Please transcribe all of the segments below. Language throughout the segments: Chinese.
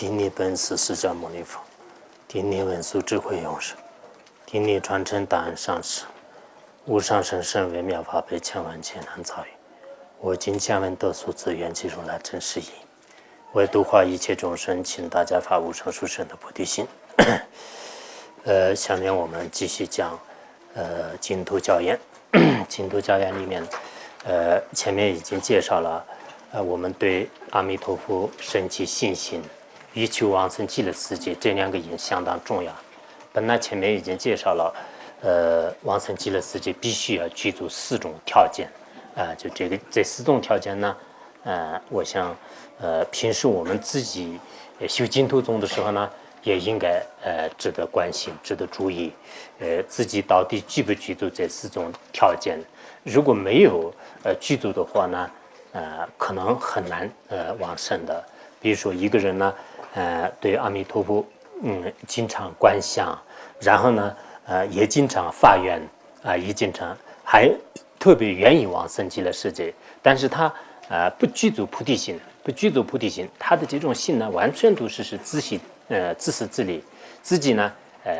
顶礼本师释迦牟尼佛，顶礼文殊智慧勇士，顶礼传承大恩上师，无上甚深微妙法被千万劫难遭遇。我今见闻得所自愿其如来真实义，为度化一切众生，请大家发无上殊胜的菩提心。下面我们继续讲净土教言。净土教言里面，前面已经介绍了，我们对阿弥陀佛升起信心，欲求往生极乐世界这两个因相当重要。本来前面已经介绍了，往生极乐世界必须要具足4种条件，就这4种条件呢，我想，平时我们自己修净土宗的时候呢，也应该值得关心，值得注意，自己到底具不具足这4种条件？如果没有具足的话呢，可能很难往生的。比如说一个人呢，对阿弥陀佛，经常观想，然后呢，也经常发愿，也经常还特别愿意往生极乐世界，但是他不具足菩提心，他的这种心呢，完全都是自私自利，自己呢，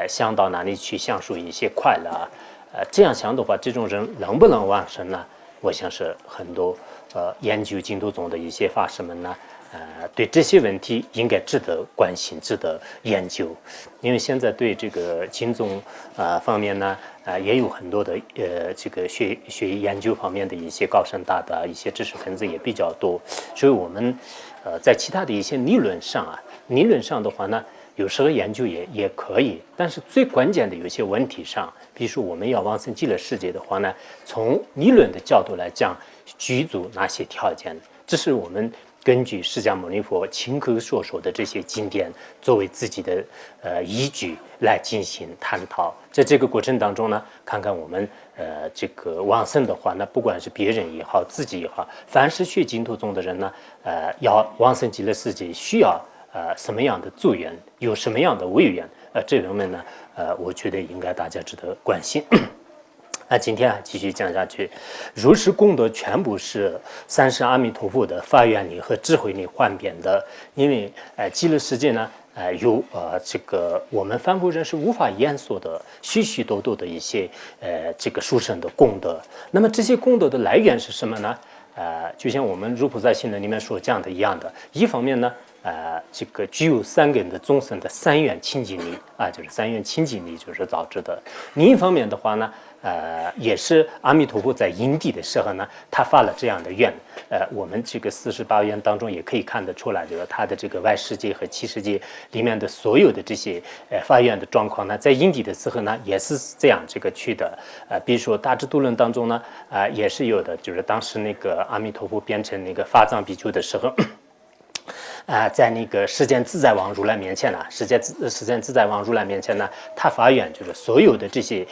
想到哪里去享受一些快乐，这样想的话，这种人能不能往生呢？我想是很多研究净土宗的一些法师们呢，对这些问题应该值得关心，值得研究。因为现在对这个净宗方面呢，也有很多的这个学研究方面的一些高深大德，一些知识分子也比较多，所以我们在其他的一些理论上的话呢，有时候研究也可以，但是最关键的有些问题上，比如说我们要往生极乐世界的话呢，从理论的角度来讲，具足哪些条件？这是我们根据释迦牟尼佛亲口所说的这些经典作为自己的依据来进行探讨。在这个过程当中呢，看看我们这个往生的话呢，不管是别人也好，自己也好，凡是学净土宗的人呢，要往生极乐世界需要什么样的助缘，有什么样的位缘，这方面呢，我觉得应该大家值得关心。今天继续讲下去，如是功德全部是三世阿弥陀佛的发愿力和智慧力换变的，因为极乐世界呢，有这个我们凡夫人是无法言说的许许多多的一些这个殊胜的功德。那么这些功德的来源是什么呢？就像我们《如菩萨行论》里面所讲的一样的，一方面呢，这个具有3根的众生的3愿清净力就是3愿清净力就是导致的。另一方面的话呢，也是阿弥陀佛在因地的时候呢，他发了这样的愿。我们这个48愿当中也可以看得出来，就是他的这个外世界和七世界里面的所有的这些发愿的状况呢，在因地的时候呢，也是这样这个去的。比如说《大智度论》当中呢，也是有的，就是当时那个阿弥陀佛变成那个法藏比丘的时候。在那个世间自在王如来面前呢，世间自在王如来面前呢，他发愿就是所有的这些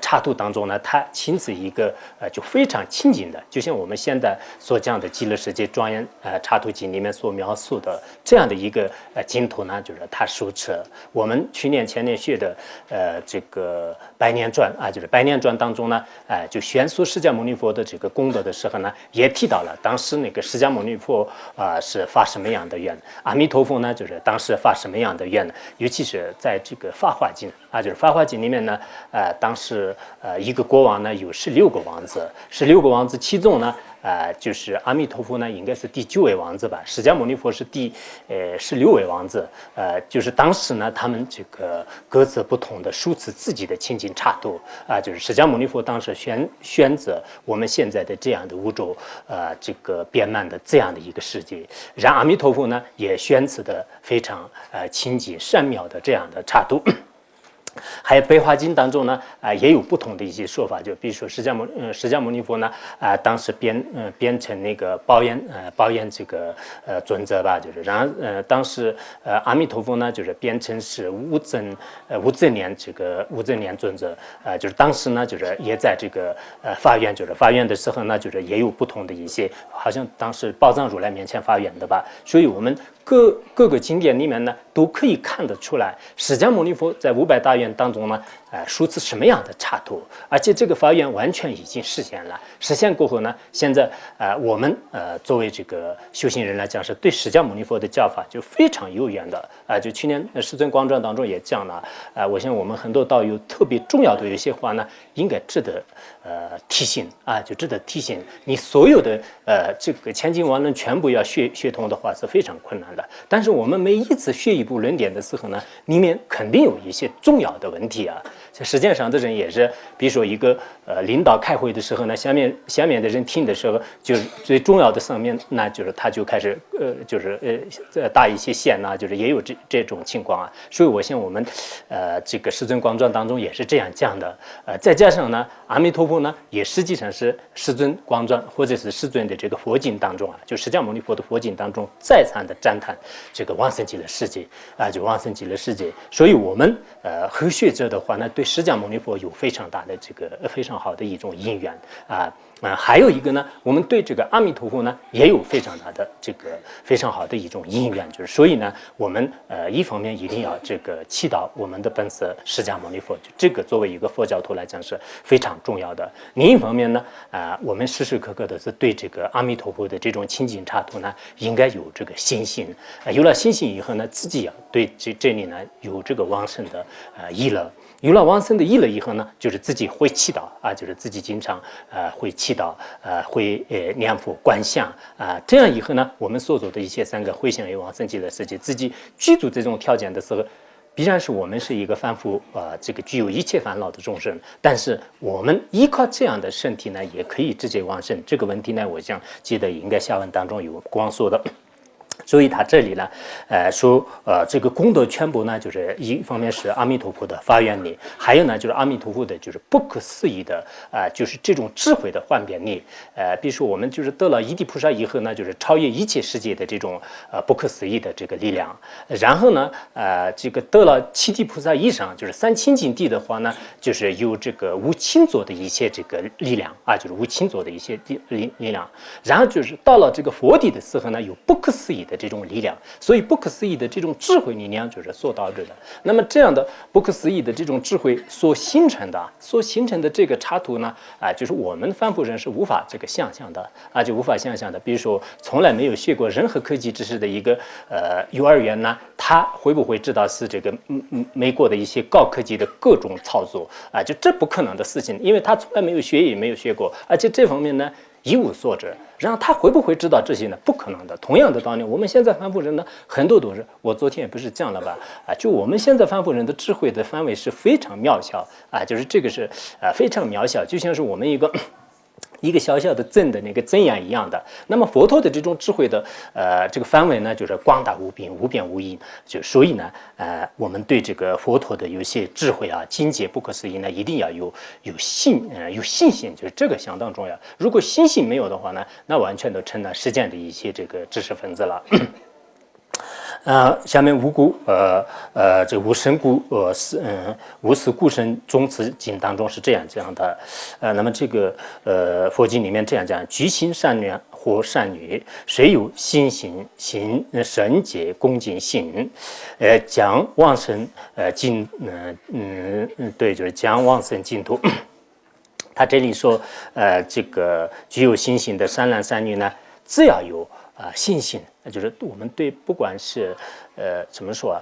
刹土当中呢，他亲自一个就非常清净的，就像我们现在所讲的极乐世界庄严刹土经里面所描述的这样的一个净土呢，就是他手持我们去年前年学的这个百年传就是百年传当中呢，就宣说释迦牟尼佛的这个功德的时候呢，也提到了当时那个释迦牟尼佛是发什么样的愿，阿弥陀佛呢，就是当时发什么样的愿呢？尤其是在这个《法华经》就是《法华经》里面呢，当时一个国王呢有16个王子，16个王子其中呢，就是阿弥陀佛呢应该是第9位王子吧，释迦牟尼佛是第16位王子，就是当时呢他们这个各自不同的抒持自己的清净刹土就是释迦牟尼佛当时选择我们现在的这样的宇宙这个遍满的这样的一个世界，让阿弥陀佛呢也选择的非常清净善妙的这样的刹土。还有《悲华经》当中呢，也有不同的一些说法，就比如说释迦牟尼佛呢，当时编成那个宝眼这个尊者吧，就是然后当时阿弥陀佛呢，就是编成是无增年这个无增年尊者，就是当时呢，就是也在这个发愿，就是发愿的时候呢，就是也有不同的一些，好像当时宝藏如来面前发愿的吧，所以我们各个经典里面呢，都可以看得出来，释迦牟尼佛在500大愿愿当中呢，说是什么样的插图，而且这个发愿完全已经实现了。实现过后呢，现在我们作为这个修行人来讲，是对释迦牟尼佛的教法就非常有缘的就去年世尊光传当中也讲了我想我们很多道友特别重要的有些话呢，应该值得提醒就值得提醒。你所有的这个千经万论全部要学通的话是非常困难的。但是我们每一次学一部论点的时候呢，里面肯定有一些重要的问题实际上的人也是，比如说一个领导开会的时候呢，下面的人听的时候，就是最重要的上面，那就是他就开始搭一些线就是也有这种情况所以我想我们这个世尊光传当中也是这样讲的再加上呢，阿弥陀佛呢也实际上是世尊光传或者是世尊的这个佛经当中就释迦牟尼佛的佛经当中再三的赞叹这个往生极乐世界就往生极乐世界。所以我们和学者的话呢，对释迦牟尼佛有非常大的这个非常好的一种因缘还有一个呢，我们对这个阿弥陀佛呢也有非常大的这个非常好的一种因缘，就是所以呢，我们一方面一定要这个祈祷我们的本师释迦牟尼佛，就这个作为一个佛教徒来讲是非常重要的。另一方面呢，我们时时刻刻的是对这个阿弥陀佛的这种亲近插图呢，应该有这个信心。有了信心以后呢，自己要对这里呢有这个旺盛的意乐。有了旺盛的意乐以后呢，就是自己会祈祷就是自己经常会祈祷会念佛观想这样以后呢，我们所做的一切三个回向于往生极乐世界，自己具足这种条件的时候，必然是我们是一个凡夫这个具有一切烦恼的众生，但是我们依靠这样的身体呢，也可以直接往生。这个问题呢，我想记得应该下文当中有光说的。所以他这里呢，说这个功德全部呢，就是一方面是阿弥陀佛的发愿力，还有呢就是阿弥陀佛的就是不可思议的就是这种智慧的幻变力。比如说我们就是得了一地菩萨以后呢，就是超越一切世界的这种不可思议的这个力量。然后呢，这个得了七地菩萨以上，就是三清净地的话呢，就是有这个无亲作的一些这个力量就是无亲作的一些力量。然后就是到了这个佛地的时候呢，有不可思议的这种力量，所以不可思议的这种智慧力量就是所导致的。那么这样的不可思议的这种智慧所形成的这个插图呢，就是我们凡夫人是无法这个想象的就无法想象的。比如说从来没有学过任何科技知识的一个幼儿园呢，他会不会知道是这个美国的一些高科技的各种操作就这不可能的事情，因为他从来没有学也没有学过，而且这方面呢一无所知。然后他会不会知道这些呢？不可能的。同样的道理，我们现在凡夫人呢，很多都是，我昨天也不是讲了吧？就我们现在凡夫人的智慧的范围是非常渺小就是这个是非常渺小，就像是我们一个小小的针的那个针眼一样的。那么佛陀的这种智慧的这个范围呢，就是广大无边，无边无垠。就所以呢，我们对这个佛陀的有些智慧境界不可思议呢，一定要有信心，就是这个相当重要。如果信心没有的话呢，那完全都成了实践的一些这个知识分子了。下面无故这无生故无死故生宗词经当中是这样讲的那么这个佛经里面这样讲：居心善良或善女，谁有心行行神解恭敬心将往生净对，就是将往生净土。他这里说这个具有心行的善男善女呢，只要有信心，就是我们对不管是怎么说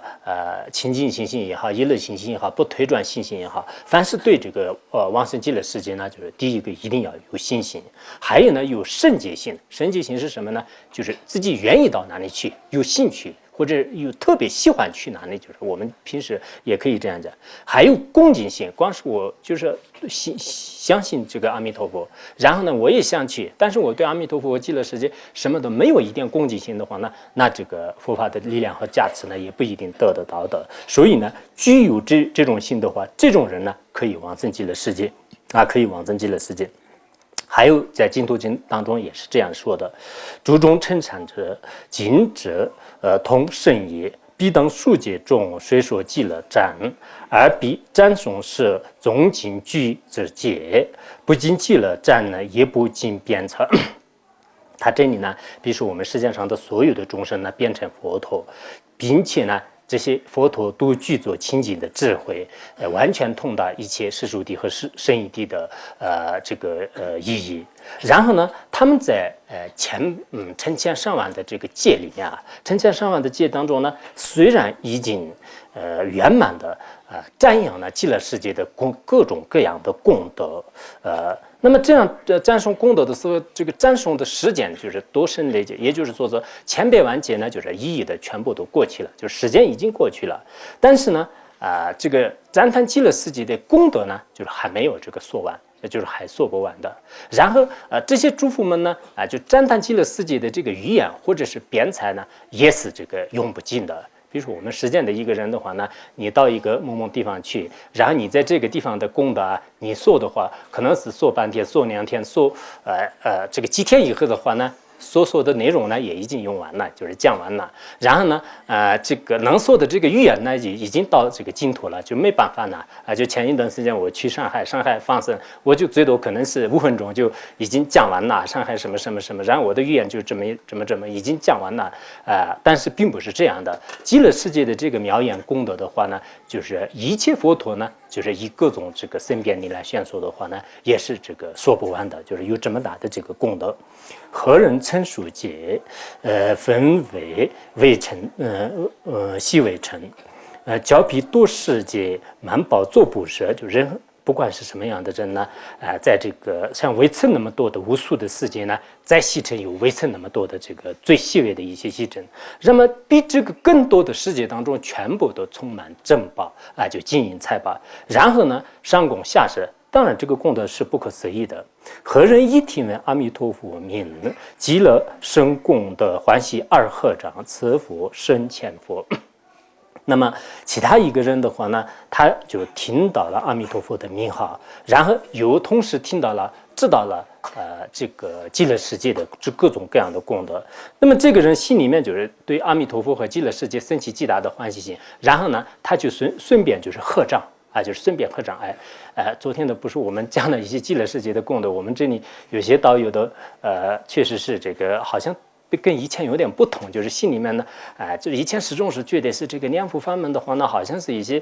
清净信心也好，一乐信心也好，不推转信心也好，凡是对这个往生极乐世界呢，就是第一个一定要有信心，还有呢有圣洁心。圣洁心是什么呢？就是自己愿意到哪里去，有兴趣。或者有特别喜欢去哪里，就是我们平时也可以这样讲。还有恭敬心，光是我就是相信这个阿弥陀佛，然后呢我也想去，但是我对阿弥陀佛极乐世界什么都没有一点恭敬心的话呢，那这个佛法的力量和加持呢也不一定得得到的。所以呢，具有这种心的话，这种人呢可以往生极乐世界可以往生极乐世界。还有在净土经当中也是这样说的：诸中称禅者，今者同圣也。彼等数劫中，虽说极乐赞，而彼赞颂是总经具之戒，不尽极乐赞呢，也不尽鞭策。他这里呢，比如说我们世界上的所有的众生呢，变成佛陀，并且呢，这些佛陀都具足清净的智慧，完全通达一切世俗谛和圣义谛的意义。然后呢，他们在成千上万的这个戒里面啊，成千上万的戒当中呢，虽然已经圆满的瞻仰了极乐世界的各种各样的功德，那么这样赞颂功德的时候，这个赞颂的时间就是多生累劫，也就是说千百万劫呢，就是一一的全部都过去了，就时间已经过去了。但是呢，这个赞叹极乐世界的功德呢，就是还没有这个说完。就是还说不完的。然后这些诸佛们呢就赞叹极乐世界的这个语言或者是辩才呢，也是这个用不尽的。比如说我们实践的一个人的话呢，你到一个某某地方去，然后你在这个地方的功德啊，你说的话可能是说半天、说2天、说这个几天以后的话呢，所说的内容呢也已经用完了，就是讲完了。然后呢，这个能说的这个语言呢，也已经到这个净土了，就没办法了就前一段时间我去上海放生，我就最多可能是5分钟就已经讲完了上海什么什么什么，然后我的语言就这么已经讲完了但是并不是这样的。极乐世界的这个妙言功德的话呢，就是一切佛陀呢，就是以各种这个身辩力来宣说的话呢，也是这个说不完的，就是有这么大的这个功德。何人称数劫，分为成，细为成，教彼多世界，满宝做布施，就人不管是什么样的人呢，在这个像微尘那么多的无数的世界呢，再细成有微尘那么多的这个最细微的一些细尘，那么比这个更多的世界当中全部都充满珍宝就金银财宝，然后呢上供下施。当然，这个功德是不可思议的。何人一听闻阿弥陀佛名，极乐生功德欢喜二合掌，此佛身前佛。那么其他一个人的话呢，他就听到了阿弥陀佛的名号，然后又同时听到了、知道了这个极乐世界的这各种各样的功德。那么这个人心里面就是对阿弥陀佛和极乐世界升起极大的欢喜心，然后呢，他就顺便就是合掌。就是顺便合掌。昨天的不是我们讲了一些极乐世界的功德，我们这里有些道友的确实是这个好像跟以前有点不同，就是心里面呢，就以前始终是觉得是这个念佛法门的话呢，好像是一些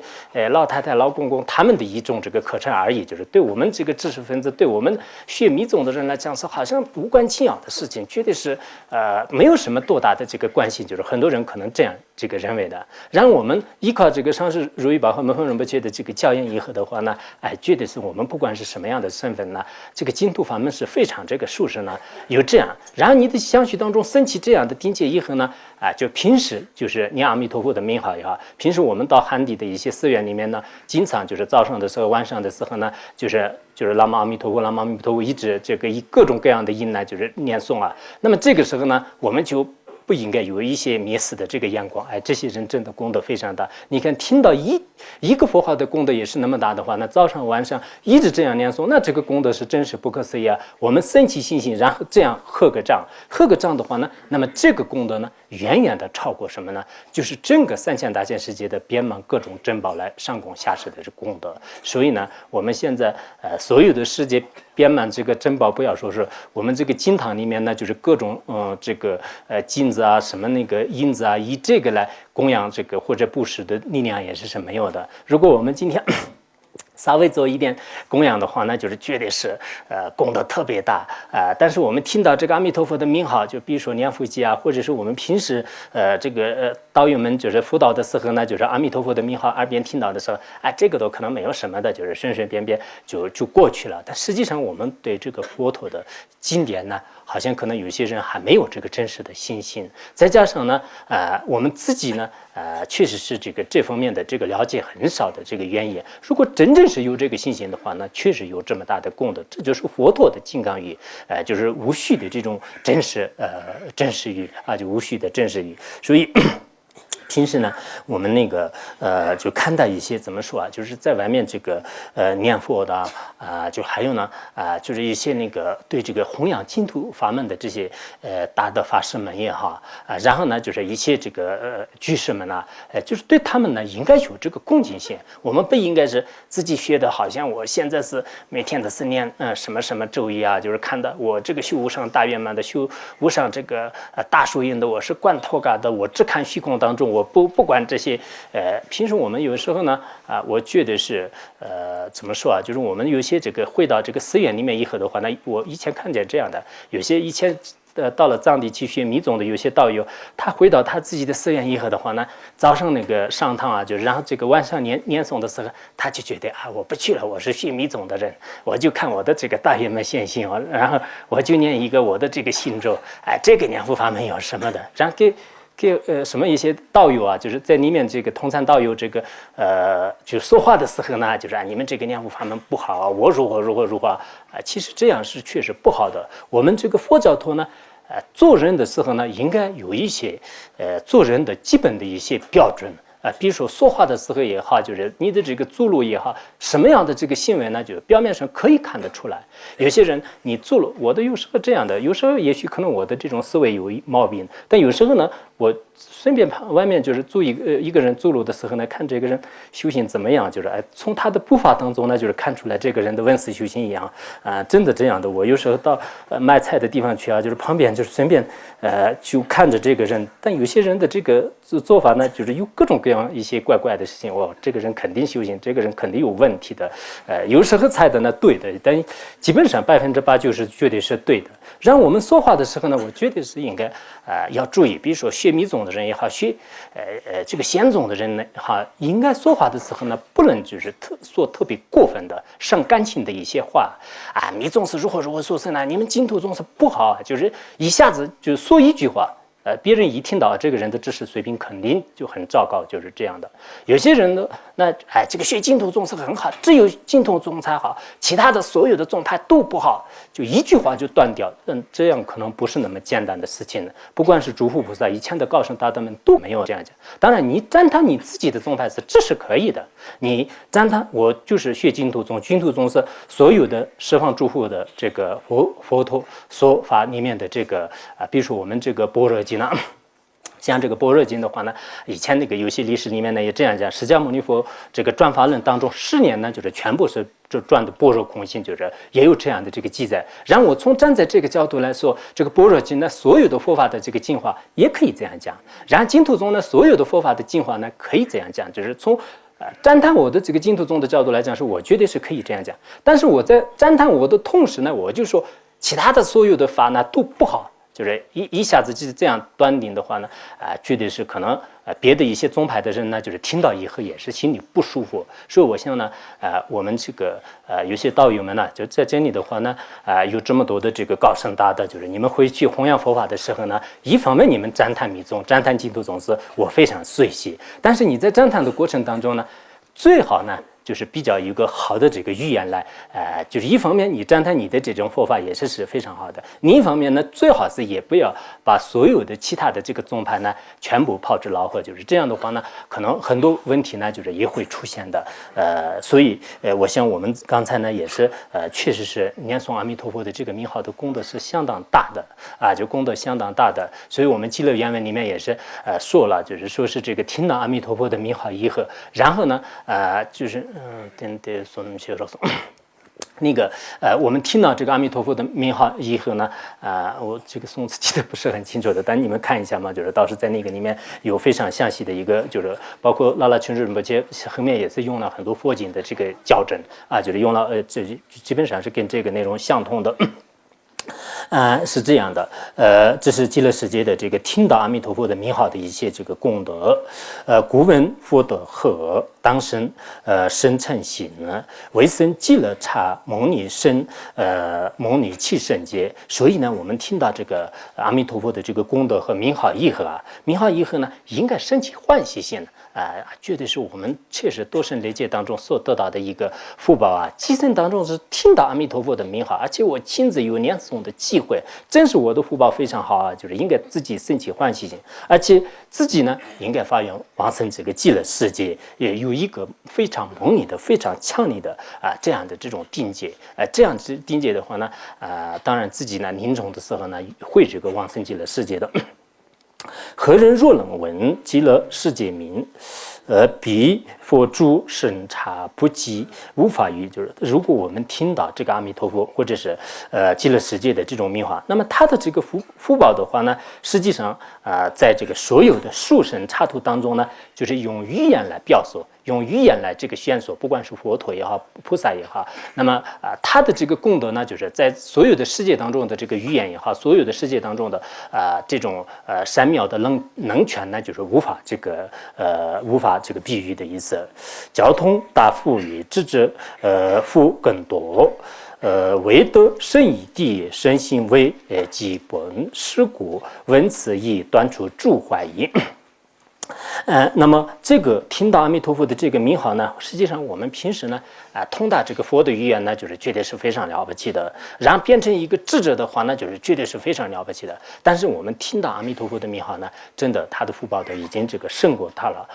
老太太、老公公他们的一种这个课程而已，就是对我们这个知识分子、对我们学密宗的人来讲是好像无关紧要的事情，绝对是没有什么多大的这个关系，就是很多人可能这样这个认为的。然后我们依靠这个上师如意宝和门后仁波切的这个教言以后的话呢，绝对是我们不管是什么样的身份呢，这个净土法门是非常这个殊胜呢，有这样。然后你的相续当中升起这样的境界以后呢，就平时就是念阿弥陀佛的名号也好，平时我们到汉地的一些寺院里面呢，经常就是早上的时候、晚上的时候呢，就是南无阿弥陀佛、南无阿弥陀佛，一直这个以各种各样的音呢，就是念诵啊。那么这个时候呢，我们就不应该有一些蔑视的这个眼光，这些人真的功德非常大。你看，听到一个佛号的功德也是那么大的话，那早上晚上一直这样念诵，那这个功德是真是不可思议啊！我们升起信心，然后这样合个掌的话呢，那么这个功德呢，远远的超过什么呢？就是整个3000大千世界的遍满各种珍宝来上供下施的这功德。所以呢，我们现在所有的世界遍满这个珍宝，不要说是我们这个经堂里面呢，就是各种这个金子啊，什么那个银子啊，以这个来供养这个或者布施的力量也是没有的。如果我们今天稍微做一点供养的话，那就是绝对是功德特别大但是我们听到这个阿弥陀佛的名号，就比如说念佛机啊，或者是我们平时这个道友们就是辅导的时候呢，就是阿弥陀佛的名号耳边听到的时候，这个都可能没有什么的，就是顺顺便便就过去了。但实际上我们对这个佛陀的经典呢，好像可能有些人还没有这个真实的信心，再加上呢我们自己呢确实是这方面的这个了解很少的这个原因。如果真正是有这个信心的话，那确实有这么大的功德，这就是佛陀的金刚语，就是无虚的这种真实语就无虚的真实语。所以平时呢，我们那个就看到一些怎么说啊，就是在外面这个念佛的就还有呢就是一些那个对这个弘扬净土法门的这些大的法师们也好然后呢就是一些这个居士们呢就是对他们呢应该有这个恭敬心。我们不应该是自己学的，好像我现在是每天的是念什么什么咒语啊，就是看到我这个修无上大圆满的修无上这个大树印的，我是观托嘎的，我只看虚空当中，我不管这些，平时我们有时候呢，我觉得是，怎么说啊？就是我们有些这个会到这个寺院里面以后的话，那我以前看见这样的，有些以前。到了藏地去学密宗的有些道友，他回到他自己的寺院以后的话呢，早上那个上堂啊，就然后这个晚上念诵的时候，他就觉得我不去了，我是学密宗的人，我就看我的这个大圆满现行然后我就念一个我的这个心咒，这个念佛法门有什么的，然后给什么一些道友啊，就是在里面这个通参道友这个就说话的时候呢，就是你们这个念佛法门不好，我如何其实这样是确实不好的。我们这个佛教徒呢，做人的时候呢，应该有一些做人的基本的一些标准。比如说说话的时候也好，就是你的这个走路也好，什么样的这个行为呢？就表面上可以看得出来。有些人你走路，我的有时候这样的，有时候也许可能我的这种思维有毛病，但有时候呢，我顺便外面就是一个人走路的时候呢，看这个人修行怎么样，就是从他的步伐当中呢，就是看出来这个人的闻思修行一样真的这样的。我有时候到卖菜的地方去就是旁边就是顺便就看着这个人，但有些人的这个做法呢，就是有各种各样一些怪怪的事情，这个人肯定修行，这个人肯定有问题的。有时候猜的呢对的，但基本上80%-90%绝对是对的。然后我们说话的时候呢，我觉得是应该要注意，比如说学密宗的人也好，学这个显宗的人呢应该说话的时候呢，不能就是说特别过分的伤感情的一些话密宗是如何说是呢？你们净土宗是不好，就是一下子就说一句话。别人一听到这个人的知识水平肯定就很糟糕，就是这样的。有些人呢，这个学净土宗是很好，只有净土宗才好，其他的所有的宗派都不好，就一句话就断掉。这样可能不是那么简单的事情的。不管是诸佛菩萨以前的高僧大德们都没有这样讲。当然，你赞叹你自己的宗派这是可以的。你赞叹我就是学净土宗，净土宗是所有的十方诸佛的这个佛陀说法里面的这个比如说我们这个般若经。像这个般若经的话呢，以前那个有些历史里面呢也这样讲，释迦牟尼佛这个转法轮当中10年呢，就是全部是转的般若空性，就是也有这样的这个记载。然后我从站在这个角度来说，这个般若经呢，所有的佛法的这个进化也可以这样讲。然后净土宗呢，所有的佛法的进化呢，可以这样讲，就是从赞叹我的这个净土宗的角度来讲，是我绝对是可以这样讲。但是我在赞叹我的同时呢，我就说其他的所有的法呢都不好。就是一下子就是这样断定的话呢，绝对是可能别的一些宗派的人呢，就是听到以后也是心里不舒服。所以我想呢，我们这个有些道友们呢，就在这里的话呢，有这么多的这个高僧大德，就是你们回去弘扬佛法的时候呢，一方面你们赞叹密宗、赞叹净土宗是我非常随喜，但是你在赞叹的过程当中呢，最好呢。就是比较有一个好的这个语言来，就是一方面你赞叹你的这种佛法也是非常好的，另一方面呢，最好是也不要把所有的其他的这个宗派呢全部抛之脑后，就是这样的话呢，可能很多问题呢就是也会出现的，所以我想我们刚才呢也是确实是念诵阿弥陀佛的这个名号的功德是相当大的就功德相当大的，所以我们极乐原文里面也是说了，就是说是这个听到阿弥陀佛的名号以后，然后呢就是那个我们听到这个阿弥陀佛的名号以后呢，我这个宋词记得不是很清楚的，但你们看一下嘛，就是倒是在那个里面有非常详细的一个，就是包括拉拉群智仁波切后面也是用了很多佛经的这个校正就是用了这基本上是跟这个内容相同的。是这样的，这是极乐世界的这个听到阿弥陀佛的名号的一些这个功德，古闻佛德和当生，生称行呢，为生极乐刹蒙尼生，蒙尼气圣劫。所以呢，我们听到这个阿弥陀佛的这个功德和名号以后名号以后呢，应该升起欢喜心。绝对是我们确实多生累劫当中所得到的一个福报今生当中是听到阿弥陀佛的名号，而且我亲自有念诵的机会，真是我的福报非常好就是应该自己升起欢喜心，而且自己呢应该发愿往生这个极乐世界，也有一个非常蒙你的、非常强力的这样的这种定界，这样子定界的话呢，当然自己呢临终的时候呢会这个往生极乐世界的。何人若能闻极乐世界名，彼佛诸审查不及，无法于就是如果我们听到这个阿弥陀佛或者是极乐世界的这种名号，那么他的这个福报的话呢，实际上在这个所有的殊胜刹土当中呢，就是用语言来表述。用语言来这个线索，不管是佛陀也好，菩萨也好，那么他的这个功德呢，就是在所有的世界当中的这个语言也好，所有的世界当中的这种善妙的能权呢，就是无法这个比喻的意思。交通大富于智者，富更多。唯得生以地，身心为基本事故，闻此意断除诸怀疑。那么这个听到阿弥陀佛的这个名号呢，实际上我们平时呢，通达这个佛的语言呢，就是绝对是非常了不起的。然后变成一个智者的话呢，就是绝对是非常了不起的。但是我们听到阿弥陀佛的名号呢，真的他的福报都已经这个胜过他了。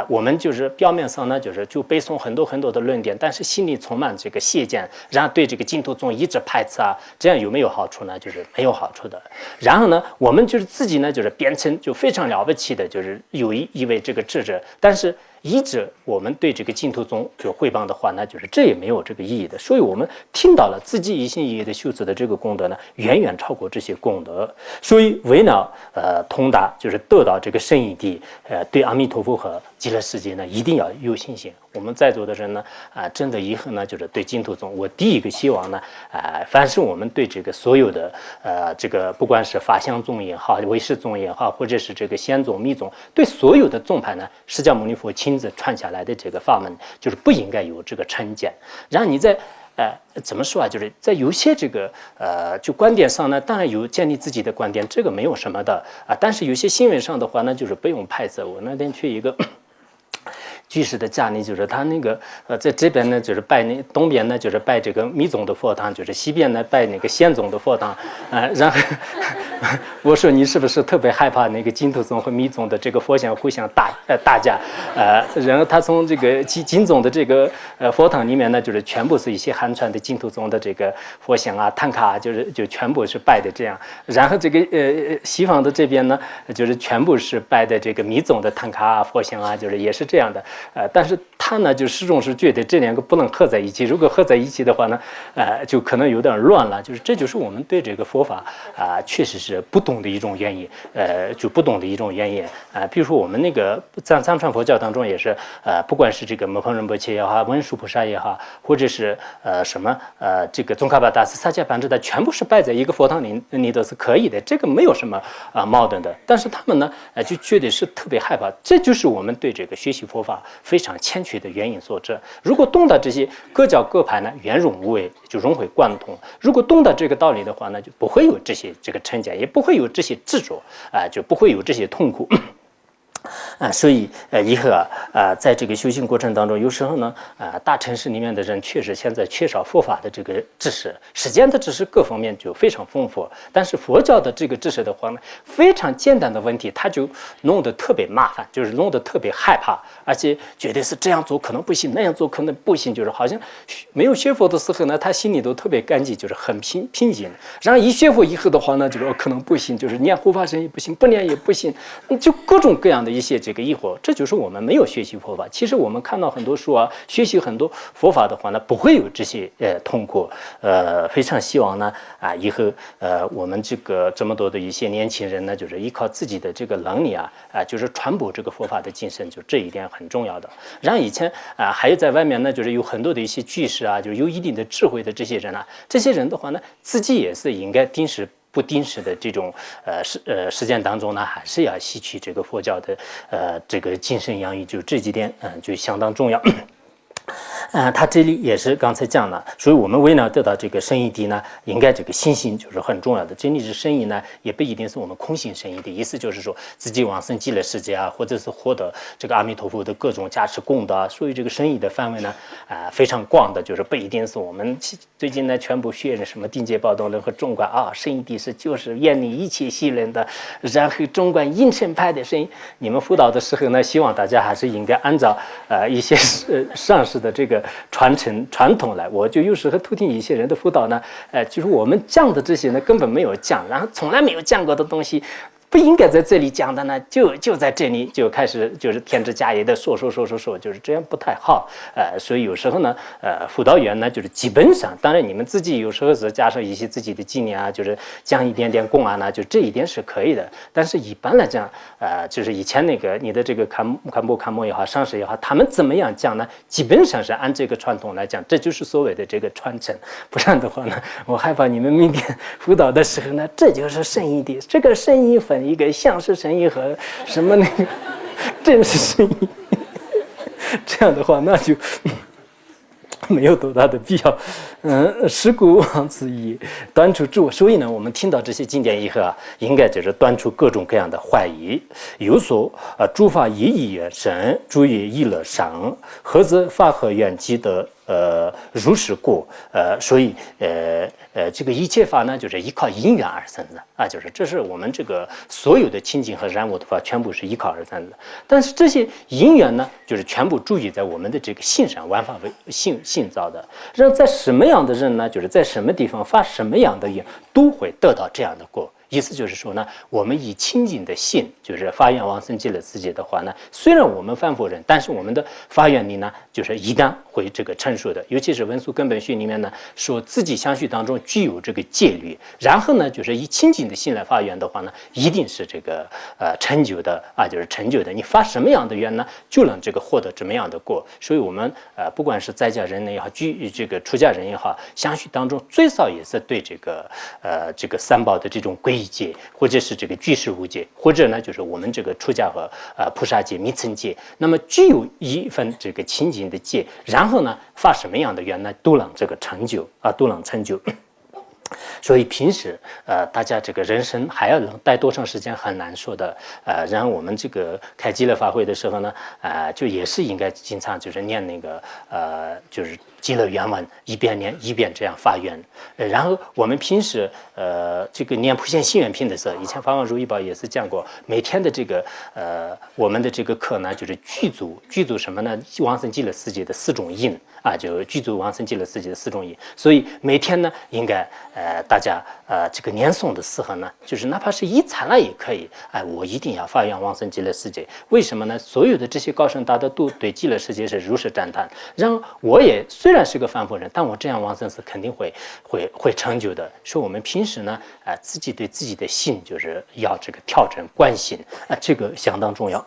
我们就是表面上呢，就背诵很多很多的论点，但是心里充满这个邪见，然后对这个净土宗一直排斥啊，这样有没有好处呢？就是没有好处的。然后呢，我们就是自己呢，就是变成就非常了不起的，就是有一位这个智者，但是依着我们对这个净土宗就汇报的话呢，就是这也没有这个意义的。所以我们听到了自己一心一意的修持的这个功德呢，远远超过这些功德。所以为了通达，就是得到这个圣义地，对阿弥陀佛和极乐世界呢，一定要有信心。我们在座的人呢，真的以后呢，就是对净土宗，我第一个希望呢，凡是我们对这个所有的这个不管是法相宗也好，唯识宗也好，或者是这个仙宗、密宗，对所有的宗派呢，释迦牟尼佛亲自传下来的这个法门，就是不应该有这个成见。然后你在怎么说啊？就是在有些这个就观点上呢，当然有建立自己的观点，这个没有什么的啊。但是有些行为上的话呢，就是不用排斥。我那天去一个居士的家里，就是他那个在这边呢，就是拜那东边呢，就是拜这个密宗的佛堂，就是西边呢拜那个仙宗的佛堂，然后我说你是不是特别害怕那个净土宗和密宗的这个佛像互相打架？然后他从这个净宗的这个佛堂里面呢，就是全部是一些汉传的净土宗的这个佛像啊、坦卡啊，就全部是拜的这样。然后这个西方的这边呢，就是全部是拜的这个密宗的坦卡啊、佛像啊，就是也是这样的。但是他呢，就始终是觉得这两个不能合在一起。如果合在一起的话呢，就可能有点乱了。这就是我们对这个佛法确实是不懂的一种原因。就不懂的一种原因比如说我们那个藏传佛教当中也是不管是这个摩诃仁波切也好，文殊菩萨也好，或者是什么这个宗喀巴大师、萨迦班智达，全部是拜在一个佛堂里都是可以的，这个没有什么矛盾的。但是他们呢，就觉得是特别害怕。这就是我们对这个学习佛法非常欠缺的原因所致。如果懂得这些各教各派呢，圆融无为，就融会贯通。如果懂得这个道理的话呢，就不会有这些这个成见，也不会有这些执着就不会有这些痛苦。所以以后在这个修行过程当中，有时候呢大城市里面的人确实现在缺少佛法的这个知识，实践的知识各方面就非常丰富，但是佛教的这个知识的话呢，非常简单的问题他就弄得特别麻烦，就是弄得特别害怕，而且觉得是这样做可能不行，那样做可能不行，就是好像没有学佛的时候呢，他心里都特别干净，就是很平静。然后一学佛以后的话呢，就是可能不行，就是念护法神也不行，不念也不行，就各种各样的一些这个疑惑。这就是我们没有学习佛法。其实我们看到很多书学习很多佛法的话呢，不会有这些痛苦。非常希望呢以后我们这么多的一些年轻人呢，就是依靠自己的这个能力就是传播这个佛法的精神，就这一点很重要的。然后以前还有在外面呢，就是有很多的一些居士就有一定的智慧的这些人这些人的话呢，自己也是应该定时不定时的这种实践当中呢，还是要吸取这个佛教的这个精神养育，就这几点就相当重要。他这里也是刚才讲了，所以我们为了得到这个圣义地呢，应该这个信心就是很重要的。真理是圣义呢，也不一定是我们空性圣义的意思，就是说自己往生极乐世界或者是获得这个阿弥陀佛的各种加持功德所以这个圣义的范围呢，非常广的，就是不一定是我们最近呢全部学的什么定界宝动论和中观圣义地是就是远离一切习人的，然后中观阴沉派的圣义。你们辅导的时候呢，希望大家还是应该按照一些上师的这个传承传统来。我就有时候偷听一些人的辅导呢，就是我们讲的这些呢根本没有讲，然后从来没有讲过的东西，不应该在这里讲的呢，就在这里就开始就是添枝加叶的说，就是这样不太好。所以有时候呢，辅导员呢就是基本上，当然你们自己有时候是加上一些自己的经验啊，就是讲一点点公案呢，就这一点是可以的。但是一般来讲，就是以前那个你的这个堪摩也好，上师也好，他们怎么样讲呢？基本上是按这个传统来讲，这就是所谓的这个传承。不然的话呢，我害怕你们明天辅导的时候呢，这就是圣意的，这个圣意分一个像是圣意和什么那个正是圣意，这样的话那就没有多大的必要。是故往此意，端出诸。所以呢，我们听到这些经典以后啊，应该就是端出各种各样的怀疑，有所诸法一义远深，诸业亦乐上，何则法和愿积德如是故。所以这个一切法呢，就是依靠因缘而生的啊，就是这是我们这个所有的清净和染污的法，全部是依靠而生的。但是这些因缘呢，就是全部注意在我们的这个性上，万法为性造的。让在什么样的人呢，就是在什么地方发什么样的愿，都会得到这样的果。意思就是说呢，我们以清净的心，就是发愿往生极乐世界的话呢，虽然我们凡夫人，但是我们的发愿力呢，就是一旦会这个成熟的。尤其是文殊根本序里面呢，说自己相续当中具有这个戒律，然后呢，就是以清净的心来发愿的话呢，一定是这个成就的啊，就是成就的。你发什么样的愿呢，就能这个获得怎么样的果。所以我们不管是在家人也好，这个出家人也好，相续当中最少也是对这个三宝的这种皈依戒，或者是这个居士无戒，或者呢就是我们这个出家和菩萨戒、弥乘戒，那么具有一份这个清净的戒，然后呢发什么样的愿呢，都能这个成就啊，都能成就。所以平时大家这个人生还要能待多长时间很难说的。然后我们这个开极乐法会的时候呢，就也是应该经常就是念那个就是极乐愿文，一边念一边这样发愿。然后我们平时这个念普贤行愿品的时候，以前法王如意宝也是讲过，每天的这个我们的这个课呢，就是具足什么呢？往生极乐世界的4种因啊，就具足往生极乐世界的4种因。所以每天呢，应该大家这个念诵的时候呢，就是哪怕是一刹那也可以，我一定要发愿往生极乐世界。为什么呢？所有的这些高僧大德都对极乐世界是如实赞叹。然后我也虽然是个凡夫人，但我这样往生是肯定会成就的。所以我们平时呢，自己对自己的心就是要这个调整观心，这个相当重要。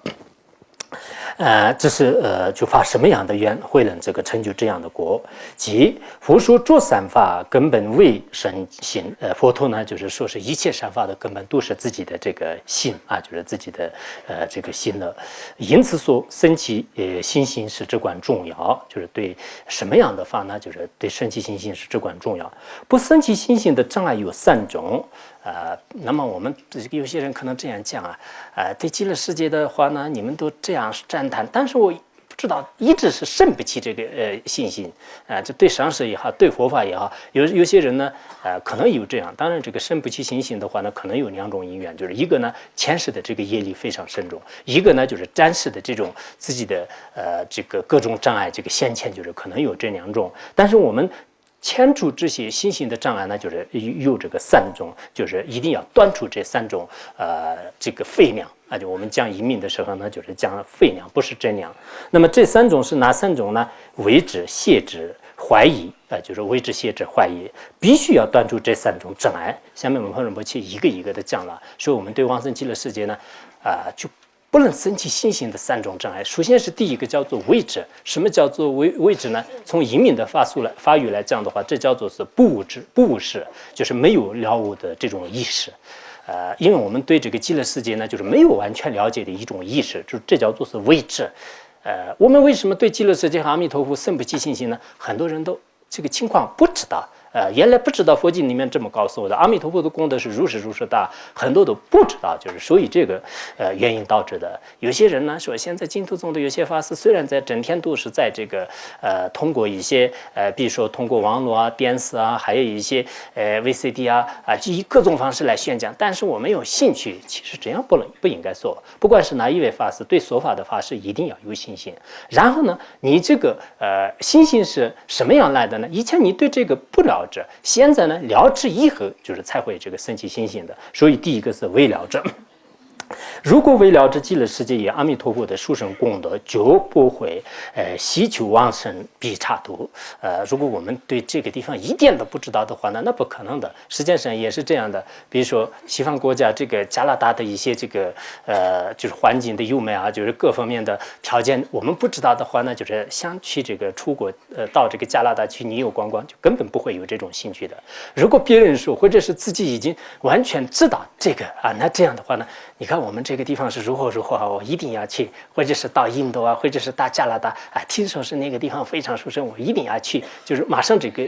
这是就发什么样的愿会能这个成就这样的果？即佛说诸善法根本为身心。佛陀呢就是说是一切善法的根本都是自己的这个心啊，就是自己的这个心了。因此说生起心性是至关重要，就是对什么样的法呢？就是对生起心性是至关重要。不生起心性的障碍有3种。那么我们有些人可能这样讲对极乐世界的话呢，你们都这样赞叹，但是我不知道一直是生不起这个信心这对上师也好，对佛法也好，有些人呢可能有这样。当然，这个生不起信心的话呢，可能有2种因缘，就是一个呢前世的这个业力非常深重，一个呢就是暂时的这种自己的这个各种障碍，这个先前就是可能有这2种。但是我们牵除这些心性的障碍呢，就是有这个3种，就是一定要断除这3种这个废量啊。就我们讲一命的时候呢，就是讲废量，不是真量。那么这3种是哪3种呢？为止、谢止、怀疑就是为止、谢止、怀疑，必须要断除这3种障碍。下面我们仁波切一个一个的讲了，所以我们对往生极乐世界呢，就不能生起信心的3种障碍。首先是第一个叫做为止。什么叫做为止呢？从隐敏的法语来讲的话，这叫做是不务事，就是没有了悟的这种意识。因为我们对这个极乐世界呢，就是没有完全了解的一种意识，就这叫做是为止。我们为什么对极乐世界和阿弥陀佛生不起信心呢？很多人都这个情况不知道。原来不知道佛经里面这么告诉我的，阿弥陀佛的功德是如是大，很多都不知道，就是所以这个原因导致的。有些人呢说，现在净土宗的有些法师虽然在整天都是在这个通过一些比如说通过网络啊、电视啊，还有一些VCD 以各种方式来宣讲，但是我没有兴趣。其实这样不应该说，不管是哪一位法师，对说法的法师一定要有信心。然后呢，你这个信心是什么样来的呢？以前你对这个不了知，现在呢了知以后，就是才会这个生起信心的。所以第一个是为了知。如果为了这极乐世界以阿弥陀佛的殊胜功德，就不会希求往生必差度。如果我们对这个地方一点都不知道的话呢，那不可能的。实际上也是这样的。比如说西方国家这个加拿大的一些这个就是环境的优美啊，就是各方面的条件，我们不知道的话呢，就是想去这个出国到这个加拿大去旅游观光，就根本不会有这种兴趣的。如果别人说，或者是自己已经完全知道这个啊，那这样的话呢，你看我们这个地方是如何啊，我一定要去，或者是到印度啊，或者是到加拿大啊，听说是那个地方非常殊胜，我一定要去，就是马上这个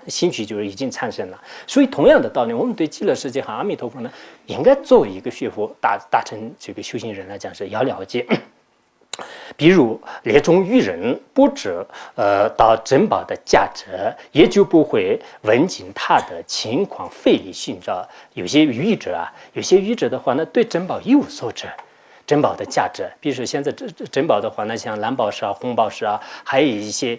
兴趣就是已经产生了。所以同样的道理，我们对极乐世界和阿弥陀佛呢，应该作为一个学佛大乘这个修行人来讲是要了解。比如列中愚人不知到珍宝的价值，也就不会问尽他的情况，费力寻找。有些愚者的话呢，对珍宝一无所知。珍宝的价值，比如说现在珍宝的话呢，像蓝宝石啊、红宝石啊，还有一些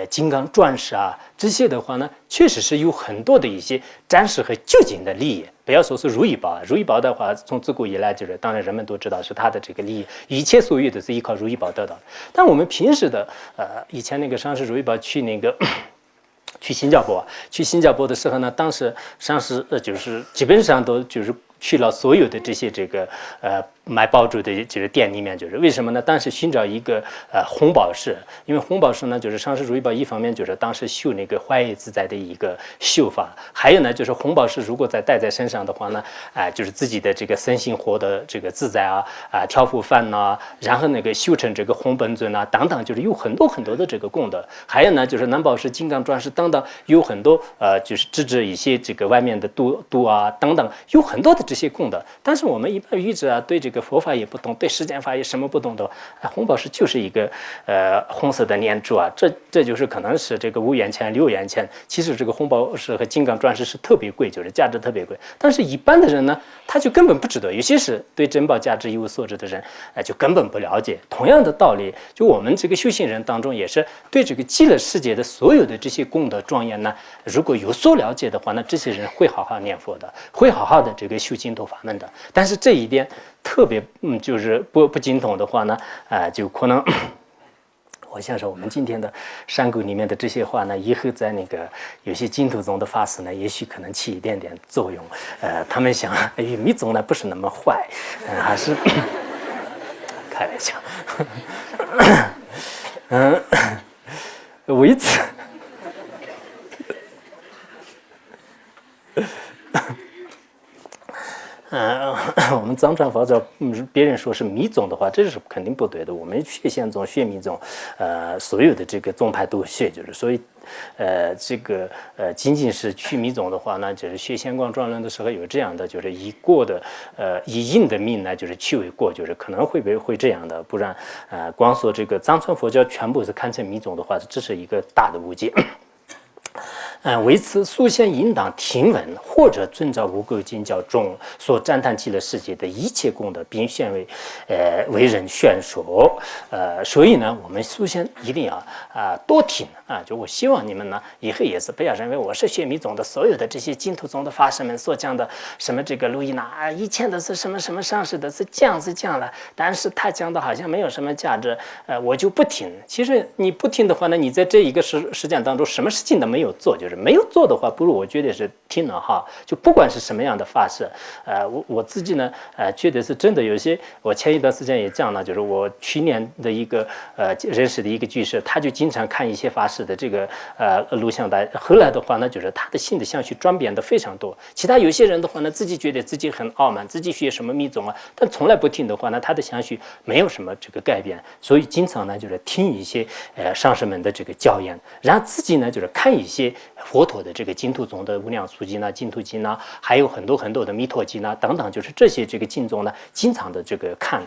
金刚钻石啊，这些的话呢，确实是有很多的一些暂时和究竟的利益。不要说是如意宝，如意宝的话，从自古以来就是，当然人们都知道是它的这个利益，一切所有的是依靠如意宝得到的。但我们平时的以前那个上市如意宝去那个。去新加坡的时候呢，当时上市就是基本上都就是去了所有的这些这个卖宝珠的就是店里面，就是为什么呢？当时寻找一个红宝石，因为红宝石呢就是上市如意宝，一方面就是当时绣那个怀疑自在的一个绣法，还有呢就是红宝石如果再戴在身上的话呢，就是自己的这个身心活的这个自在啊调伏烦呐，然后那个修成这个红本尊啊等等，就是有很多很多的这个功德。还有呢就是蓝宝石、金刚钻石等等，有很多就是制止一些这个外面的毒啊等等，有很多的这些功德。但是我们一般愚者啊，对这个佛法也不懂，对世间法也什么不懂的，红宝石就是一个红色的念珠啊，这就是可能是这个5元钱、6元钱。其实这个红宝石和金刚钻石是特别贵，就是价值特别贵。但是一般的人呢，他就根本不知道，有些是对珍宝价值一无所知的人，就根本不了解。同样的道理，就我们这个修行人当中，也是对这个极乐世界的所有的这些功德庄严呢，如果有所了解的话，那这些人会好好念佛的，会好好的这个修净土法门的。但是这一点特别就是不精通的话呢，就可能我想说我们今天的山谷里面的这些话呢，以后在那个有些净土宗的法师呢，也许可能起一点点作用。他们想，玉密宗呢不是那么坏，还是开玩笑。为此。我们藏传佛教，别人说是密宗的话，这是肯定不对的。我们学显宗、学密宗，所有的这个宗派都学，就是所以，仅仅是去密宗的话呢，就是学显光庄论的时候有这样的，就是以过的，以印的密呢，就是去为过，就是可能会这样的，不然，光说这个藏传佛教全部是看成密宗的话，这是一个大的误解。为此，素先应当听闻，或者遵照无垢经教中所赞叹极乐世界的一切功德，并宣为人宣说。所以呢，我们素先一定要多听啊！就我希望你们呢，以后也是不要认为我是学密宗的，所有的这些净土宗的法师们所讲的什么这个路易娜啊，以前的是什么什么上师的是这样了，但是他讲的好像没有什么价值，我就不听。其实你不听的话呢，你在这一个时间当中，什么事情都没有做，就是没有做的话，不如我觉得是听了哈。就不管是什么样的法师，我自己呢，觉得是真的有些。我前一段时间也讲了，就是我去年的一个认识的一个居士，他就经常看一些法师的这个录像带。后来的话呢，就是他的心的相续转变的非常多。其他有些人的话呢，自己觉得自己很傲慢，自己学什么密宗啊，但从来不听的话呢，他的相续没有什么这个改变。所以经常呢，就是听一些上师们的这个教言，然后自己呢就是看一些佛陀的这个净土宗的无量寿经啊、净土经啊，还有很多很多的弥陀经啊等等，就是这些这个经宗呢，经常的这个看，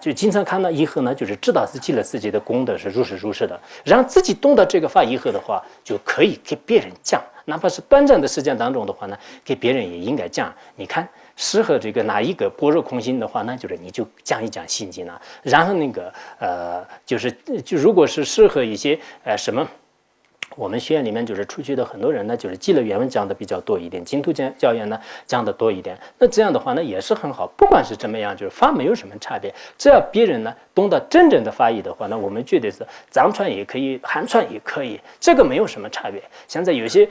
就经常看了以后呢，就是知道是极乐世界的功德是如是的，然后自己懂得这个法以后的话，就可以给别人讲，哪怕是短暂的时间当中的话呢，给别人也应该讲。你看适合这个哪一个般若空心的话呢，就是你就讲一讲心经啊，然后那个就如果是适合一些什么我们学院里面就是出去的很多人呢，就是记了原文讲的比较多一点，净土教研呢讲的多一点。那这样的话呢也是很好，不管是怎么样，就是法没有什么差别。只要别人呢懂得真正的法义的话，那我们绝对是藏传也可以，汉传也可以，这个没有什么差别。现在有些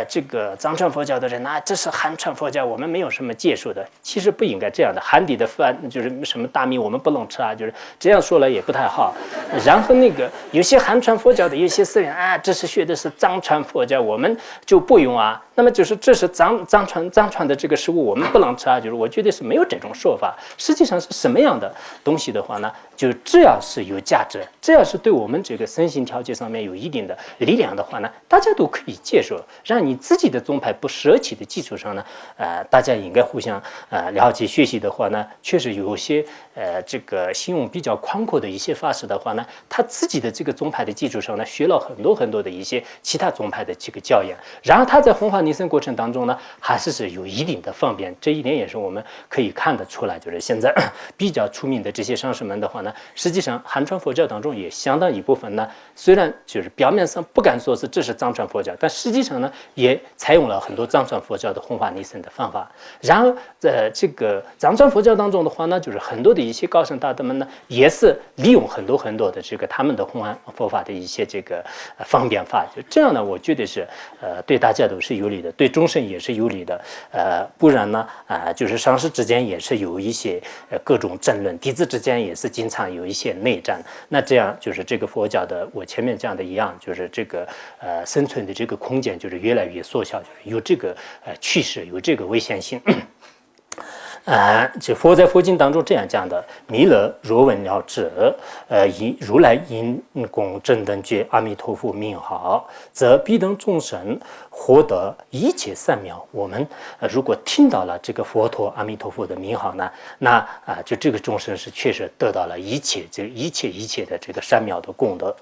这个藏传佛教的人呢，这是汉传佛教，我们没有什么接受的。其实不应该这样的，汉地的饭就是什么大米我们不能吃啊，就是这样说来也不太好。然后那个有些汉传佛教的有些寺院啊，这是学的是藏传佛教，我们就不用啊。那么就是这是藏传的这个食物，我们不能吃啊。就是我觉得是没有这种说法。实际上是什么样的东西的话呢，就只要是有价值，只要是对我们这个身心调节上面有一定的力量的话呢，大家都可以接受。让你自己的宗派不舍弃的基础上呢，大家应该互相了解学习的话呢，确实有些这个心胸比较宽阔的一些法师的话呢，他自己的这个宗派的基础上呢，学了很多的一些其他宗派的这个教研，然后他在弘法尼僧过程当中呢，还是有一定的方便。这一点也是我们可以看得出来，就是现在比较出名的这些上师们的话呢，实际上汉传佛教当中也相当一部分呢，虽然就是表面上不敢说是这是藏传佛教，但实际上呢，也采用了很多藏传佛教的弘法尼僧的方法。然后在这个藏传佛教当中的话呢，就是很多的一些高僧大德们呢，也是利用很多的这个他们的弘法佛法的一些这个方便法，就这样呢，我觉得是对大家都是有利的，对众生也是有利的。不然呢就是上师之间也是有一些各种争论，弟子之间也是经常有一些内战。那这样就是这个佛教的，我前面讲的一样，就是这个生存的这个空间就是越来越缩小，就是有这个趋势，有这个危险性。就佛在佛经当中这样讲的：弥勒若闻了知，如来因供正等觉阿弥陀佛名号，则必等众生获得一切善妙。我们如果听到了这个佛陀阿弥陀佛的名号呢，那就这个众生是确实得到了一切的这个善妙的功德。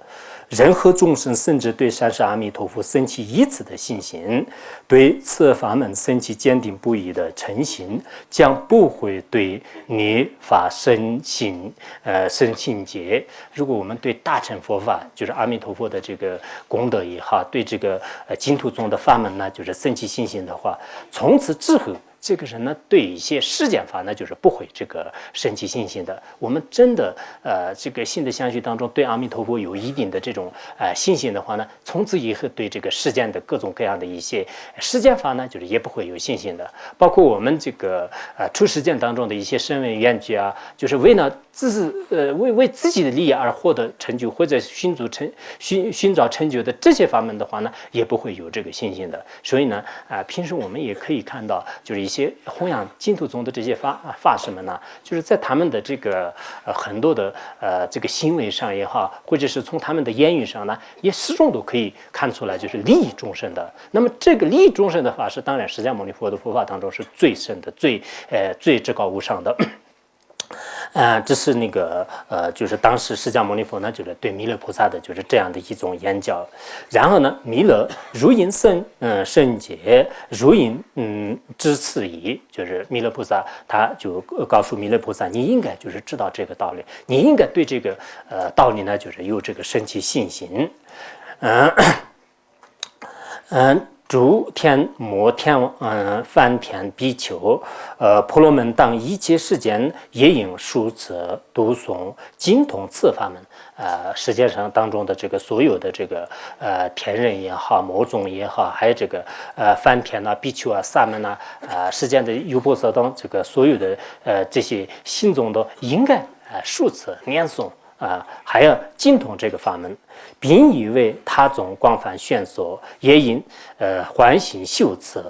任何众生甚至对三世阿弥陀佛生起一次的信心，对此法门生起坚定不移的诚心，将不会对念法生信结。如果我们对大乘佛法，就是阿弥陀佛的这个功德也好，对这个净土宗的法门呢，就是生起信心的话，从此之后，这个人呢，对一些世间法呢，就是不会这个生起信心的。我们真的这个信的相续当中，对阿弥陀佛有一定的这种信心的话呢，从此以后对这个世间的各种各样的一些世间法呢，就是也不会有信心的。包括我们这个出世间当中的一些声闻缘觉啊，就是为了为自己的利益而获得成就，或者寻找成就的这些法门的话呢，也不会有这个信心的。所以呢，平时我们也可以看到，就是一些弘扬净土宗的这些法师们呢，就是在他们的这个很多的这个行为上也好，或者是从他们的言语上呢，也始终都可以看出来，就是利益众生的。那么这个利益众生的法师，当然释迦牟尼佛的佛法当中是最深的、最至高无上的。这是那个就是当时释迦牟尼佛呢，就是对弥勒菩萨的就是这样的一种言教。然后呢，弥勒如因圣解，如因知次疑，就是弥勒菩萨他就告诉弥勒菩萨，你应该就是知道这个道理，你应该对这个道理呢，就是有这个生起信心。诸天摩天梵天比丘婆罗门等一切世间也应书此读诵精通此法门。世界上当中的这个所有的这个天人也好，魔众也好，还有这个梵天啊、比丘啊、萨门啊、世间的优婆塞等这个所有的这些信众都应该书此念诵。还要精通这个法门，并以为他宗广泛宣说，也应欢喜修持。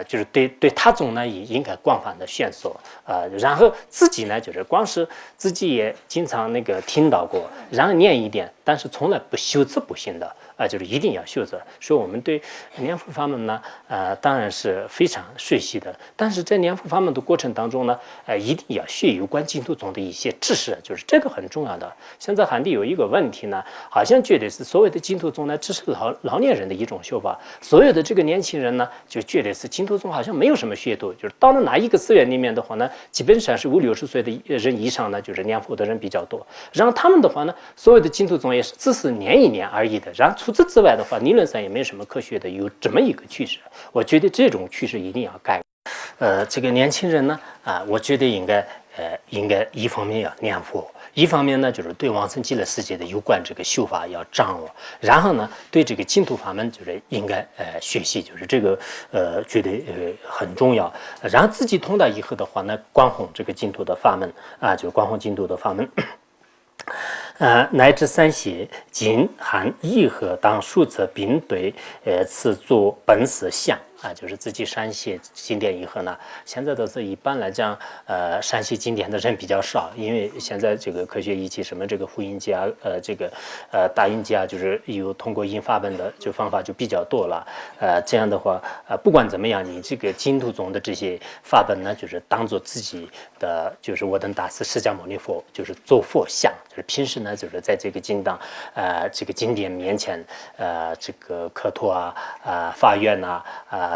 就是对他宗呢也应该广泛的宣说。然后自己呢就是光是自己也经常那个听到过，然后念一点，但是从来不修持不行的。就是一定要修持。所以我们对念佛法门呢，当然是非常熟悉的。但是在念佛法门的过程当中呢，一定要学有关净土宗的一些知识，就是这个很重要的。现在汉地有一个问题呢，好像觉得是所谓的净土宗呢，只是老年人的一种修法，所有的这个年轻人呢，就觉得是净土宗好像没有什么噱头，就是到了哪一个寺院里面的话呢，基本上是50、60岁的人以上呢，就是念佛的人比较多。然后他们的话呢，所有的净土宗也是只是念一念而已的，然后除此之外的话，理论上也没什么科学的有这么一个趋势。我觉得这种趋势一定要改。这个年轻人呢，我觉得应该一方面要念佛，一方面呢就是对往生极乐世界的有关这个修法要掌握，然后呢对这个净土法门就是应该学习，就是这个觉得很重要。然后自己通达以后的话呢，观弘这个净土的法门就是观弘净土的法门。乃至三协经含义和当数册并对此作本色相就是自己删写经典以后呢，现在都是一般来讲，删写经典的人比较少，因为现在这个科学仪器什么这个复印机这个打印机就是有通过印法本的就方法就比较多了，这样的话不管怎么样，你这个净土中的这些法本呢，就是当做自己的，就是我等大师释迦牟尼佛就是做佛像，就是平时呢就是在这个经当这个经典面前这个磕托发愿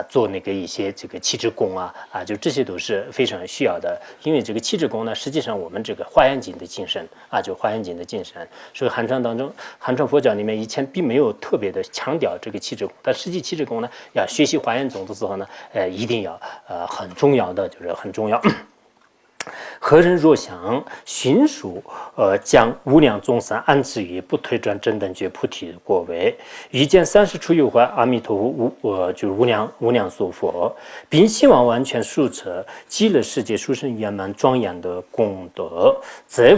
做那个一些这个气质功就这些都是非常需要的。因为这个气质功呢，实际上我们这个华严经的精神就华严经的精神，所以汉传当中，汉传佛教里面以前并没有特别的强调这个气质功，但实际气质功呢，要学习华严宗的时候呢，一定要很重要的，就是很重要。何人若想寻属将无量众生安置于不退转真等觉菩提果位，遇见30处有怀阿弥陀佛就无量所佛，并希望完全速成极乐世界殊胜圆满庄严的功德，则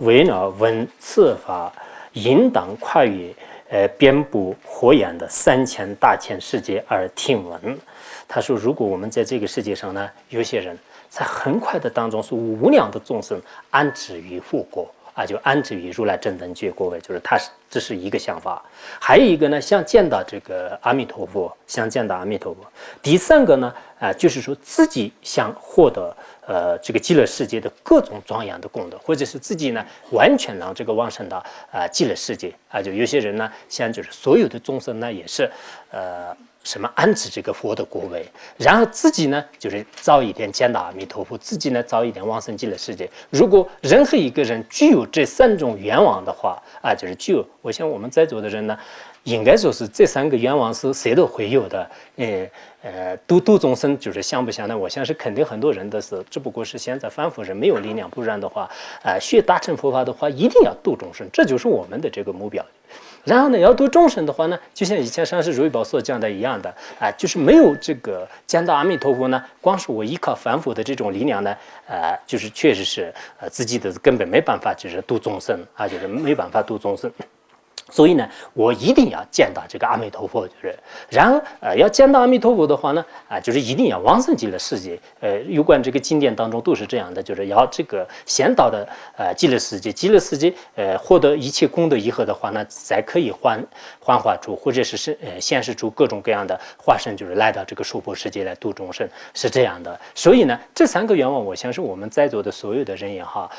为了闻此法，应当跨越遍布火焰的3000大千世界而听闻。他说，如果我们在这个世界上呢，有些人在很快的当中是无量的众生安置于佛国就安置于如来真等觉果位，就是这是一个想法。还有一个呢，想见到这个阿弥陀佛，想见到阿弥陀佛。第三个呢，就是说自己想获得这个极乐世界的各种庄严的功德，或者是自己呢完全让这个往生到极乐世界就有些人呢，像就是所有的众生呢也是什么安置这个佛的果位，然后自己呢就是早一点见到阿弥陀佛，自己呢早一点往生极乐世界。如果任何一个人具有这3种愿望的话就是具有，我想我们在座的人呢，应该说是这3个愿望是谁都会有的。度众生就是想不想呢？我想是肯定很多人的是，只不过是现在凡夫人没有力量，不然的话，学大乘佛法的话，一定要度众生，这就是我们的这个目标。然后呢，要度众生的话呢，就像以前上师如意宝所讲的一样的就是没有这个见到阿弥陀佛呢，光是我依靠凡夫的这种力量呢，就是确实是自己的根本没办法，就是度众生就是没办法度众生。所以呢，我一定要见到这个阿弥陀佛，就是然后要见到阿弥陀佛的话呢，就是一定要往生极乐世界。有关这个经典当中都是这样的，就是要这个先到的极乐世界，极乐世界获得一切功德以后的话呢，才可以幻化出或者是显示出各种各样的化身，就是来到这个娑婆世界来度众生，是这样的。所以呢，这3个愿望，我相信我们在座的所有的人也好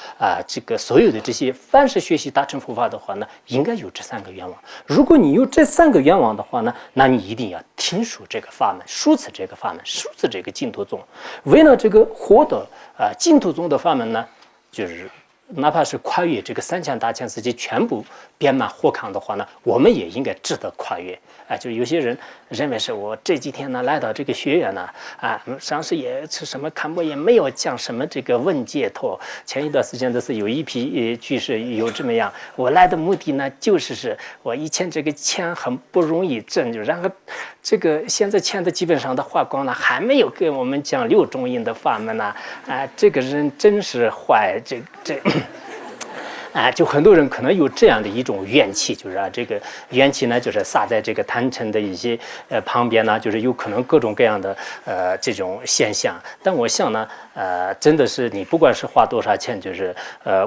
这个所有的这些凡是学习大乘佛法的话呢，应该有这3个愿望。如果你有这3个愿望的话呢，那你一定要听说这个法门，书持这个法门，书持这个净土宗。为了这个获得净土宗的法门呢，就是哪怕是跨越这个3000大千世界全部遍满火康的话呢，我们也应该值得跨越。就有些人认为是我这几天呢来到这个学院呢上师也是什么看播也没有讲什么这个问解脱。前一段时间的是有一批居士有这么样，我来的目的呢就是我以前这个钱很不容易挣，就然后这个现在钱的基本上的花光了，还没有给我们讲6种印的法门呢这个人真是坏，这就很多人可能有这样的一种怨气，就是这个怨气呢，就是撒在这个坛城的一些旁边呢，就是有可能各种各样的这种现象。但我想呢，真的是你不管是花多少钱，就是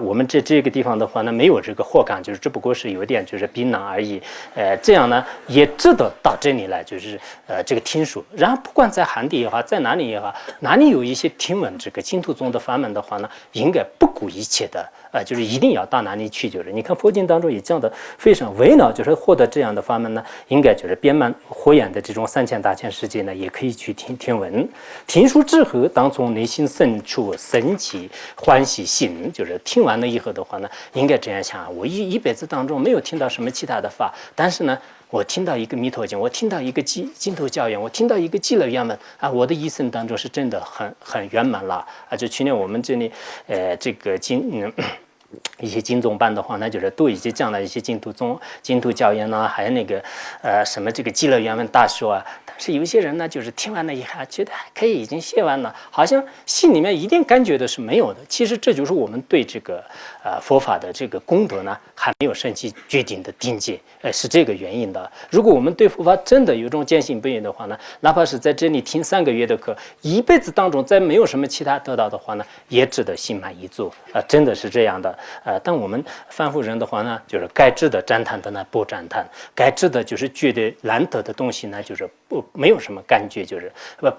我们这个地方的话呢，没有这个货感，就是只不过是有点就是槟榔而已。这样呢也值得到这里来，就是这个听说。然后不管在汉地也好，在哪里也好，哪里有一些听闻这个净土宗的法门的话呢，应该不顾一切的就是一定要到哪里去，就是你看佛经当中也讲的非常微妙，就是获得这样的法门呢，应该就是遍满火焰的这种3000大千世界呢，也可以去听闻，听书之后，当从内心深处升起欢喜心，就是听完了以后的话呢，应该这样想：我一辈子当中没有听到什么其他的法，但是呢，我听到一个弥陀经，我听到一个净土教言，我听到一个极乐圆满啊，我的一生当中是真的很圆满了啊！就去年我们这里，这个一些经宗班的话，那就是都已经讲了一些净土教言呢，还有那个什么这个极乐圆满大说啊。但是有些人呢，就是听完了以后觉得还可以，已经写完了，好像心里面一点感觉都是没有的。其实这就是我们对这个佛法的这个功德呢，还没有升起决定的境界，是这个原因的。如果我们对佛法真的有种坚信不疑的话呢，哪怕是在这里听3个月的课，一辈子当中再没有什么其他得到的话呢，也值得心满意足真的是这样的。但我们凡夫人的话呢，就是该值得赞叹的呢不赞叹，该值得就是觉得难得的东西呢，就是没有什么感觉，就是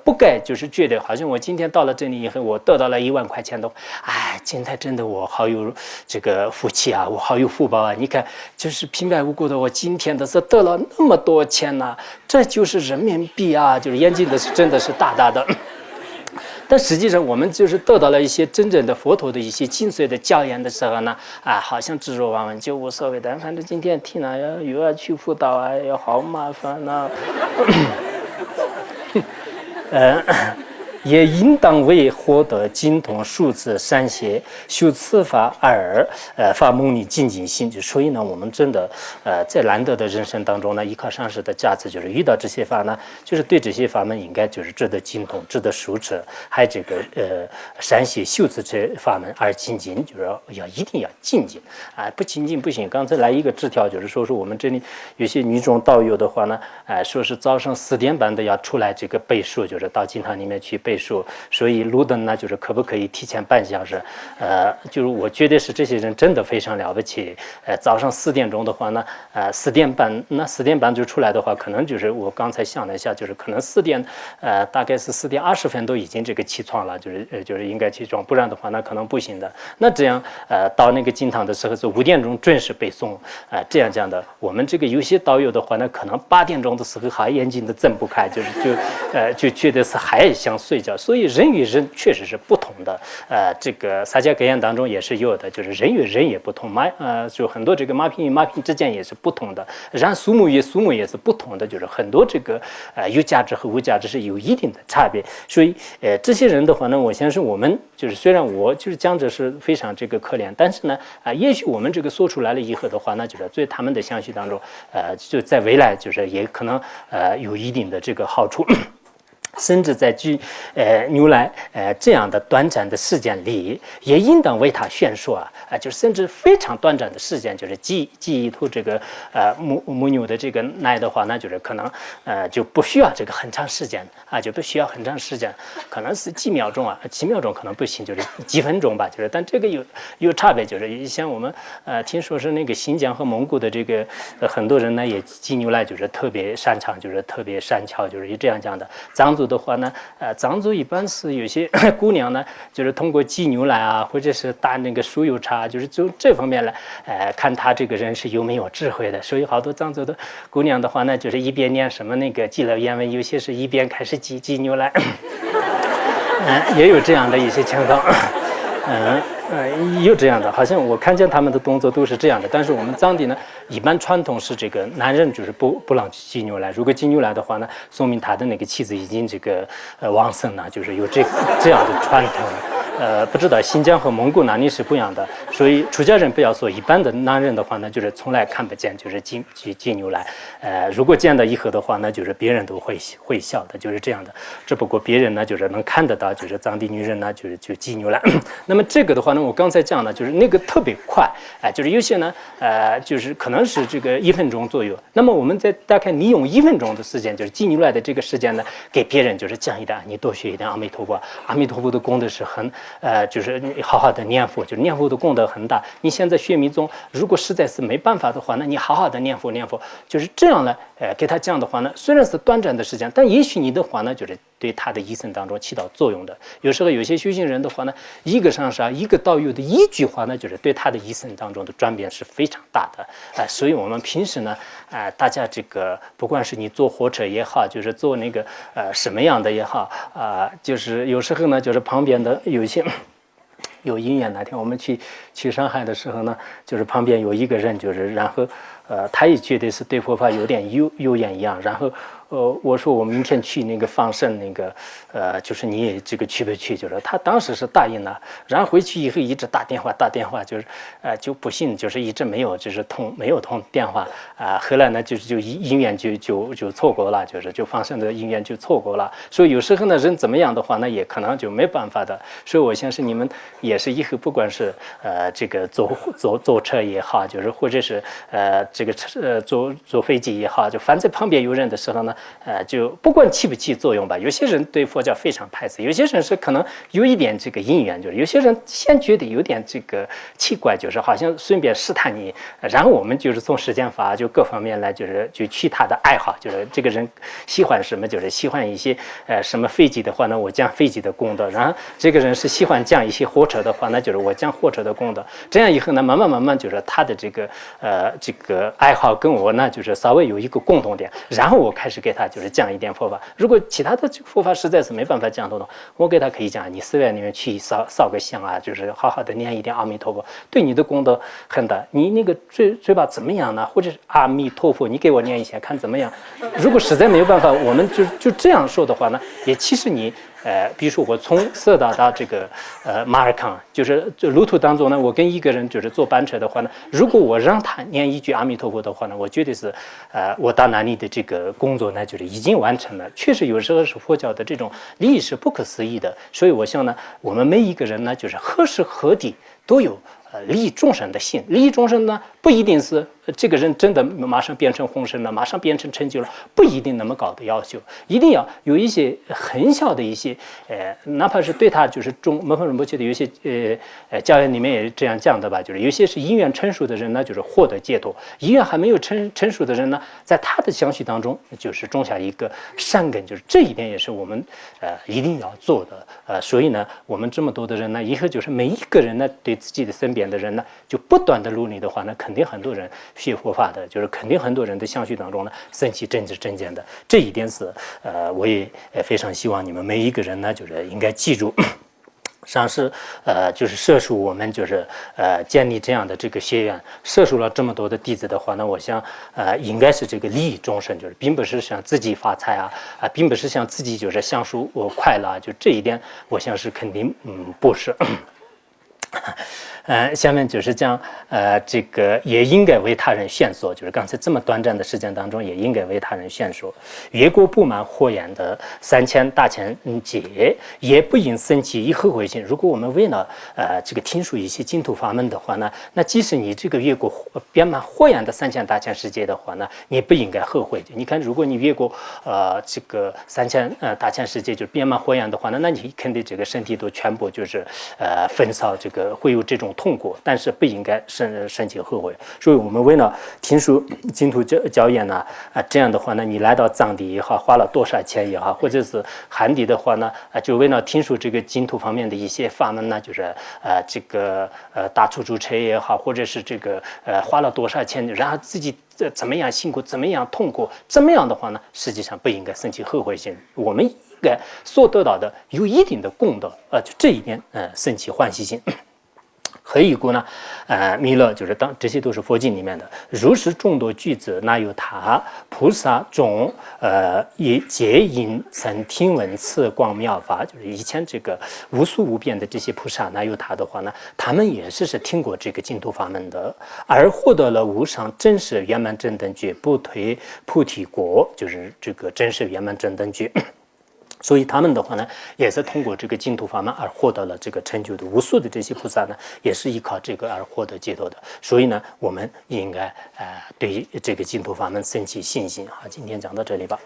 不该就是觉得好像我今天到了这里以后，我得到了1万块钱的，哎，今天真的我好有这个福气啊，我好有福报啊！你看，就是平白无故的，我今天的是得了那么多钱呐，这就是人民币啊，就是眼睛的是真的是大大的。但实际上，我们就是得到了一些真正的佛陀的一些精髓的教言的时候呢，好像执着忘忘就无所谓的，反正今天听了又要去辅导啊，要好麻烦呐、也应当为获得精通数字善邪修此法而发牟尼精进心。所以呢，我们真的在难得的人生当中呢，依靠上师的价值，就是遇到这些法呢，就是对这些法门应该就是值得精通，值得熟知，还这个善邪修持这法门而精进，就是一定要精进不精进不行。刚才来一个纸条，就是说是我们这里有些女众道友的话呢，说是早上4点半的要出来这个背书，就是到经堂里面去背书，所以路灯呢，就是可不可以提前半小时？就是我觉得是这些人真的非常了不起。早上4点钟的话呢，4点半就出来的话，可能就是我刚才想了一下，就是可能大概是4点20分都已经这个起床了，就是应该起床，不然的话那可能不行的。那这样到那个经堂的时候是5点钟准时背诵这样的。我们这个有些道友的话呢，可能8点钟的时候还眼睛都睁不开，就觉得是还想睡觉。所以人与人确实是不同的。这个萨迦格言当中也是有的，就是人与人也不同，就很多这个马匹与马匹之间也是不同的，然树木与树木也是不同的，就是很多这个有价值和无价值是有一定的差别。所以这些人的话呢，我相信我们就是虽然我就是讲着是非常这个可怜，但是呢也许我们这个说出来了以后的话呢，就是对他们的相续当中就在未来就是也可能有一定的这个好处。甚至在如来这样的短暂的时间里，也应当为他宣说就是甚至非常短暂的时间，就是记一头这个母牛的这个奶的话，那就是可能就不需要这个很长时间就不需要很长时间，可能是几秒钟几秒钟可能不行，就是几分钟吧，就是但这个有差别，就是像我们听说是那个新疆和蒙古的这个很多人呢也记牛奶就是特别擅长，就是特别善巧，就是这样讲的。藏族的话呢，藏族一般是有些姑娘呢，就是通过挤牛奶或者是打那个酥油茶，就是就这方面来，看他这个人是有没有智慧的。所以好多藏族的姑娘的话呢，就是一边念什么那个极乐言文，有些是一边开始挤牛奶，也有这样的一些情况。有这样的，好像我看见他们的动作都是这样的。但是我们藏地呢，一般传统是这个男人就是不让挤牛奶，如果挤牛奶的话呢，说明他的那个妻子已经这个旺盛了，就是有这样的传统。不知道新疆和蒙古哪里是不一样的，所以出家人不要说，一般的男人的话呢，就是从来看不见，就是挤牛奶。如果见到以后的话呢，就是别人都会笑的，就是这样的。只不过别人呢，就是能看得到，就是藏地女人呢，就挤牛奶。那么这个的话呢，我刚才讲的就是那个特别快，就是有些呢，就是可能是这个1分钟左右。那么我们大概利用1分钟的时间，就是挤牛奶的这个时间呢，给别人就是讲一点，你多学一点阿弥陀佛，阿弥陀佛的功德是很。就是你好好的念佛，就是念佛的功德很大。你现在学密宗，如果实在是没办法的话，那你好好的念佛，就是这样呢。给他讲的话呢，虽然是短暂的时间，但也许你的话呢，就是对他的一生当中起到作用的。有时候有些修行人的话呢，一个上师一个道友的一句话呢，就是对他的一生当中的转变是非常大的所以我们平时呢大家这个不管是你坐火车也好，就是坐那个什么样的也好就是有时候呢，就是旁边的有一些。有因缘，那天我们去上海的时候呢，就是旁边有一个人，就是然后他也觉得是对佛法有点有眼一样，然后我说我明天去那个放生那个就是你也这个去不去？就是他当时是答应了，然后回去以后一直打电话，就是就不幸就是一直没有通电话后来呢就因缘就错过了，就放生的因缘就错过了。所以有时候呢人怎么样的话呢，也可能就没办法的。所以我相信你们也是以后不管是这个坐车也好，就是或者是这个坐飞机也好，就反正旁边有人的时候呢。就不管起不起作用吧，有些人对佛教非常排斥，有些人是可能有一点这个因缘，就是有些人先觉得有点这个奇怪，就是好像顺便试探你，然后我们就是从实践法就各方面来，就去他的爱好，就是这个人喜欢什么，就是喜欢一些什么飞机的话呢，我讲飞机的功德，然后这个人是喜欢讲一些火车的话，那就是我讲火车的功德，这样以后呢，慢慢就是他的这个爱好跟我呢，就是稍微有一个共同点，然后我开始给他就是讲一点佛法。如果其他的佛法实在是没办法讲得懂，我给他可以讲，你寺院里面去烧个香就是好好的念一点阿弥陀佛，对你的功德很大。你那个嘴巴怎么样呢？或者是阿弥陀佛，你给我念一下看怎么样？如果实在没有办法，我们就这样说的话呢，也其实你。比如说我从色达到这个马尔康，就是路途当中呢，我跟一个人就是坐班车的话呢，如果我让他念一句阿弥陀佛的话呢，我觉得是我到哪里的这个工作呢，就是已经完成了。确实有时候是佛教的这种利益是不可思议的，所以我想呢，我们每一个人呢，就是何时何地都有利益众生的心。利益众生呢，不一定是这个人真的马上变成宏生了，马上变成成就了，不一定那么高的要求，一定要有一些很小的一些哪怕是对他就是门分仁波切的有些教言里面也这样讲的吧，就是有些是因缘成熟的人呢，就是获得解脱；因缘还没有成熟的人呢，在他的相续当中，就是种下一个善根，就是这一点也是我们一定要做的所以呢，我们这么多的人呢，以后就是每一个人呢，对自己的身边的人呢，就不断的努力的话呢，肯定很多人学佛法的，就是肯定很多人的相续当中呢，升起正知正见的。这一点是我也非常希望你们每一个人呢，就是应该记住。上师就是摄受我们就是建立这样的这个学院，摄受了这么多的弟子的话呢，我想应该是这个利益众生，就是并不是想自己发财并不是想自己就是享受快乐就这一点我想是肯定不是。下面就是讲这个也应该为他人宣说，就是刚才这么短暂的时间当中，也应该为他人宣说。越过不满火焰的3000大千劫，也不应生起以后悔心。如果我们为了这个听说一些净土法门的话呢，那即使你这个越过遍满火焰的3000大千世界的话呢，你不应该后悔。你看，如果你越过这个3000大千世界就遍满火焰的话呢，那你肯定这个身体都全部就是焚烧，这个会有这种痛苦，但是不应该生起后悔。所以我们为了听说净土教言呢这样的话呢，你来到藏地也好，花了多少钱也好，或者是汉地的话呢就为了听说这个净土方面的一些法门呢，就是这个大出租车也好，或者是这个花了多少钱，然后自己怎么样辛苦，怎么样痛苦，这么样的话呢，实际上不应该生起后悔心。我们应该所得到的有一定的功德就这一点生起欢喜心。何以故呢？弥勒就是这些都是佛经里面的。如是众多句子，哪有他菩萨众也皆因曾听闻此光妙法，就是以前这个无数无边的这些菩萨，哪有他的话呢？他们也是听过这个净土法门的，而获得了无上真实圆满正等觉，不退菩提果，就是这个真实圆满正等觉。所以他们的话呢，也是通过这个净土法门而获得了这个成就的。无数的这些菩萨呢，也是依靠这个而获得解脱的。所以呢，我们应该对这个净土法门升起信心。好，今天讲到这里吧。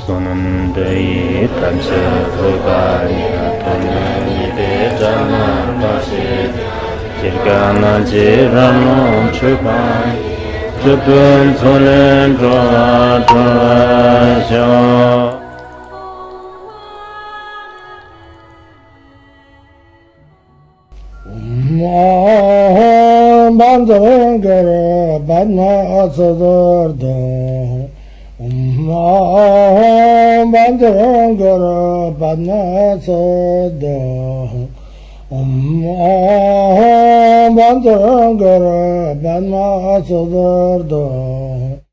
sonunda yitamsa rubanya tonani bejana bashi jirgana jirano chupai chupun solen droa Bandangara Badma Sadardha Bandangara Badma Sadardha Bandangara Badma Sadardha